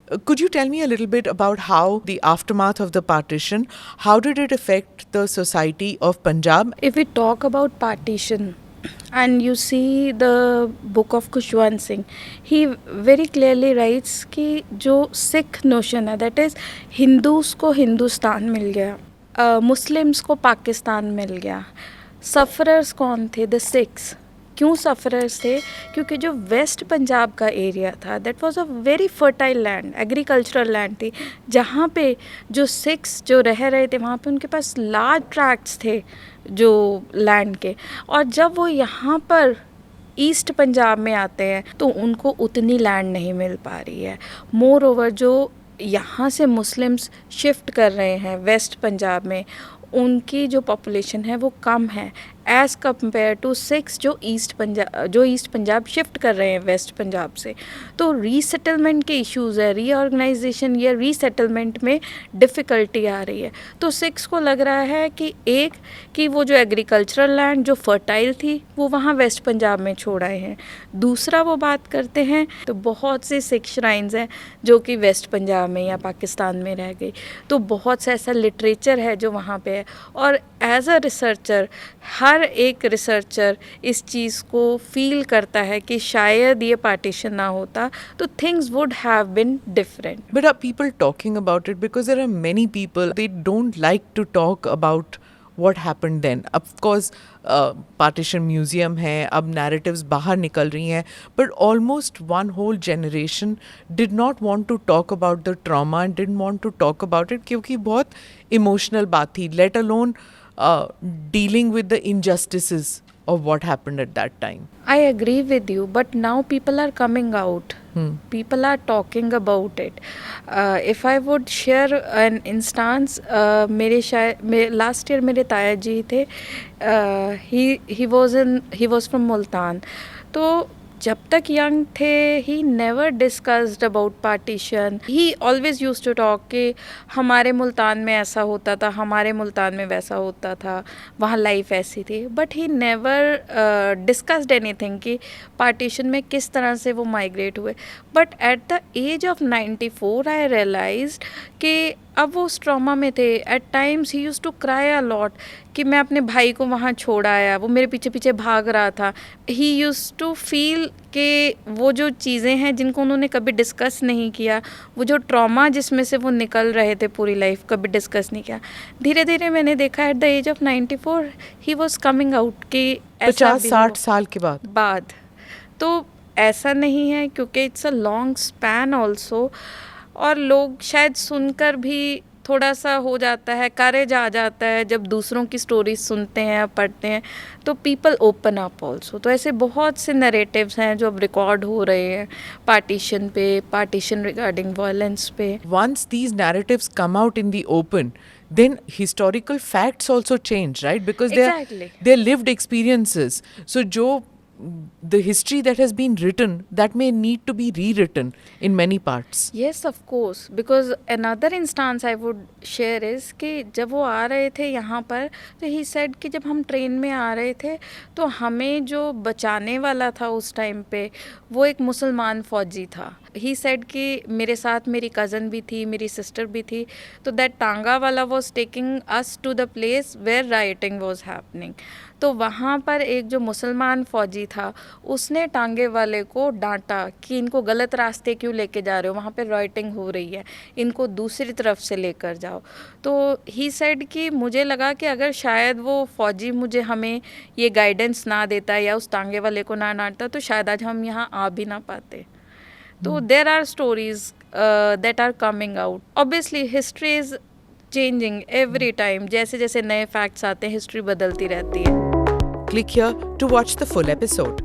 Could you tell me a little bit about how the aftermath of the partition, how did it affect the society of Punjab? If we talk about partition and you see the book of Khushwant Singh, he very clearly writes कि जो Sikh notion है, that is Hindus को हिंदुस्तान मिल गया, Muslims को पाकिस्तान मिल गया. सफ़रर्स कौन थे? The Sikhs. क्यों सफ़रर्स थे? क्योंकि जो वेस्ट पंजाब का एरिया था, that was a very fertile land, agricultural land थी, जहाँ पे जो सिख्स जो रह रहे थे वहाँ पे उनके पास लार्ज ट्रैक्ट्स थे जो लैंड के. और जब वो यहाँ पर ईस्ट पंजाब में आते हैं तो उनको उतनी लैंड नहीं मिल पा रही है. मोर ओवर जो यहाँ से मुस्लिम्स शिफ्ट कर रहे हैं वेस्ट पंजाब में, उनकी जो पॉपुलेशन है वो कम है एज़ कम्पेयर टू सिक्स जो ईस्ट पंजाब शिफ्ट कर रहे हैं वेस्ट पंजाब से. तो रीसेटलमेंट के इश्यूज़ है, रीऑर्गेनाइजेशन या रीसेटलमेंट में डिफ़िकल्टी आ रही है. तो सिक्स को लग रहा है कि एक कि वो जो एग्रीकल्चरल लैंड जो फर्टाइल थी वो वहाँ वेस्ट पंजाब में छोड़ आए हैं. दूसरा वो बात करते हैं तो बहुत से सिख श्राइन्स हैं जो कि वेस्ट पंजाब में या पाकिस्तान में रह गई. तो बहुत सा ऐसा लिटरेचर है जो वहाँ पे है. और एज अ रिसर्चर हर एक रिसर्चर इस चीज़ को फील करता है कि शायद ये पार्टीशन ना होता तो things would have been different. But are people talking about it? Because there are many people, they don't like to talk about what happened then. Of course, partition museum है, अब narratives बाहर निकल रही हैं, but almost one whole generation did not want to talk about the trauma and didn't want to talk about it क्योंकि बहुत emotional बात थी, let alone dealing with the injustices of what happened at that time. I agree with you, but now people are coming out. People are talking about it. If I would share an instance, मेरे last year मेरे ताया जी थे, he was from Multan. तो जब तक young थे he never discussed about partition. He always used to talk कि हमारे मुल्तान में ऐसा होता था, हमारे मुल्तान में वैसा होता था, वहाँ लाइफ ऐसी थी. But he never discussed anything कि पार्टीशन में किस तरह से वो माइग्रेट हुए. But at the age of 94 I realised कि अब वो उस ट्रॉमा में थे. At times he used to cry a lot कि मैं अपने भाई को वहाँ छोड़ आया, वो मेरे पीछे पीछे भाग रहा था. ही यूज्ड टू फील कि वो जो चीज़ें हैं जिनको उन्होंने कभी डिस्कस नहीं किया, वो जो ट्रॉमा जिसमें से वो निकल रहे थे पूरी लाइफ, कभी डिस्कस नहीं किया. धीरे धीरे मैंने देखा at the age of 94 he was coming out कि 50-60 साल के बाद. तो ऐसा नहीं है क्योंकि it's a long span also. और लोग शायद सुनकर भी थोड़ा सा हो जाता है, करेज आ जाता है जब दूसरों की स्टोरीज सुनते हैं, पढ़ते हैं, तो पीपल ओपन अप ऑल्सो. तो ऐसे बहुत से नरेटिव्स हैं जो अब रिकॉर्ड हो रहे हैं पार्टीशन पे, पार्टीशन रिगार्डिंग वायलेंस पे. Once these narratives come out in the open, then historical facts also change, right? Because Exactly. they're lived experiences. So the history that has been written, that may need to be rewritten in many parts. Yes, of course. Because another instance I would share is कि जब वो आ रहे थे यहाँ पर तो he said कि जब हम ट्रेन में आ रहे थे तो हमें जो बचाने वाला था उस टाइम पे वो एक मुसलमान फ़ौजी था. ही said कि मेरे साथ मेरी कज़न भी थी, मेरी सिस्टर भी थी. तो दैट टांगा वाला was taking us to the place where writing was happening. तो वहाँ पर एक जो मुसलमान फ़ौजी था उसने टांगे वाले को डांटा कि इनको गलत रास्ते क्यों लेके जा रहे हो, वहाँ पे राइटिंग हो रही है, इनको दूसरी तरफ से लेकर जाओ. तो ही सेड कि मुझे लगा कि अगर शायद वो फ़ौजी मुझे हमें ये गाइडेंस ना देता या उस टांगे वाले को ना डांटता तो शायद आज हम यहाँ आ भी ना पाते. तो there are stories that are coming out. Obviously history is changing every time. जैसे जैसे नए फैक्ट्स आते हैं हिस्ट्री बदलती रहती है. Click here to watch the full episode.